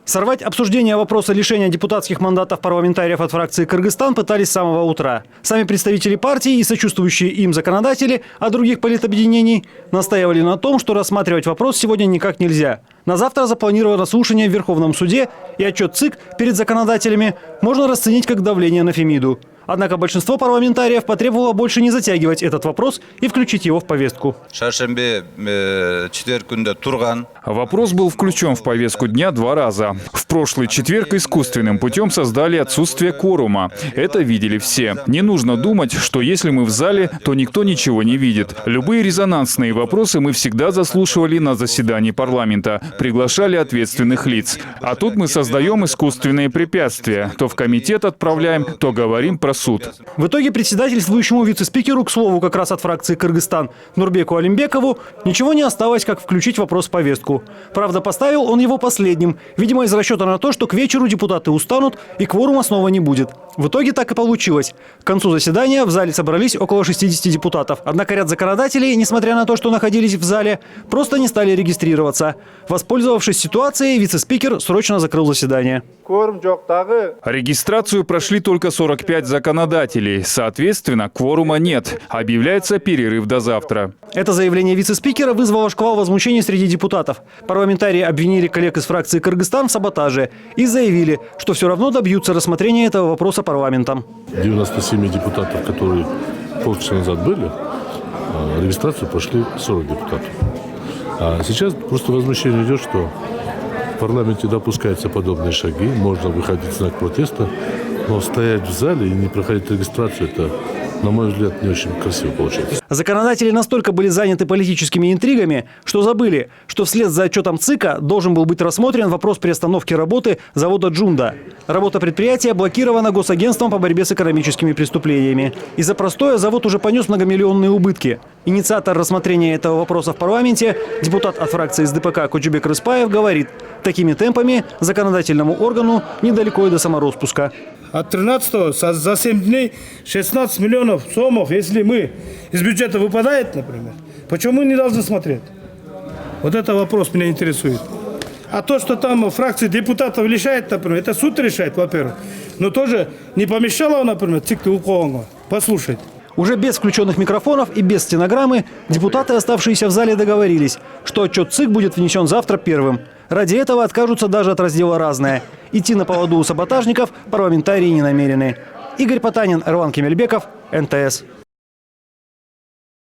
Сорвать обсуждение вопроса лишения депутатских мандатов парламентариев от фракции «Кыргызстан» пытались с самого утра. Сами представители партии и сочувствующие им законодатели от других политобъединений настаивали на том, что рассматривать вопрос сегодня никак нельзя. На завтра запланировано слушание в Верховном суде, и отчет ЦИК перед законодателями можно расценить как давление на Фемиду. Однако большинство парламентариев потребовало больше не затягивать этот вопрос и включить его в повестку. Вопрос был включен в повестку дня 2 раза. В прошлый четверг искусственным путем создали отсутствие кворума. Это видели все. Не нужно думать, что если мы в зале, то никто ничего не видит. Любые резонансные вопросы мы всегда заслушивали на заседании парламента, приглашали ответственных лиц. А тут мы создаем искусственные препятствия. То в комитет отправляем, то говорим про суд. В итоге председательствующему вице-спикеру, к слову, как раз от фракции «Кыргызстан» Нурбеку Алимбекову, ничего не осталось, как включить вопрос в повестку. Правда, поставил он его последним, видимо, из расчета на то, что к вечеру депутаты устанут и кворума снова не будет. В итоге так и получилось. К концу заседания в зале собрались около 60 депутатов. Однако ряд законодателей, несмотря на то, что находились в зале, просто не стали регистрироваться. Воспользовавшись ситуацией, вице-спикер срочно закрыл заседание. Регистрацию прошли только 45 законодателей. Соответственно, кворума нет. Объявляется перерыв до завтра. Это заявление вице-спикера вызвало шквал возмущений среди депутатов. Парламентарии обвинили коллег из фракции «Кыргызстан» в саботаже и заявили, что все равно добьются рассмотрения этого вопроса парламентом. 97 депутатов, которые полчаса назад были, регистрацию прошли 40 депутатов. А сейчас просто возмущение идет, что в парламенте допускаются подобные шаги, можно выходить в знак протеста, но стоять в зале и не проходить регистрацию – это, на мой взгляд, не очень красиво получается. Законодатели настолько были заняты политическими интригами, что забыли, что вслед за отчетом ЦИКа должен был быть рассмотрен вопрос приостановки работы завода «Джунда». Работа предприятия блокирована Госагентством по борьбе с экономическими преступлениями. Из-за простоя завод уже понес многомиллионные убытки. Инициатор рассмотрения этого вопроса в парламенте, депутат от фракции СДПК Кочубек Рыспаев, говорит, такими темпами законодательному органу недалеко и до самороспуска. От 13-го за 7 дней 16 миллионов сомов, если мы из бюджета выпадает, например, почему мы не должны смотреть? Вот это вопрос меня интересует. А то, что там фракции депутатов лишает, например, это суд решает, во-первых. Но тоже не помешало, например, послушать. Уже без включенных микрофонов и без стенограммы депутаты, оставшиеся в зале, договорились, что отчет ЦИК будет внесен завтра первым. Ради этого откажутся даже от раздела «Разное». Идти на поводу у саботажников парламентарии не намерены. Игорь Потанин, Эрлан Кемельбеков, НТС.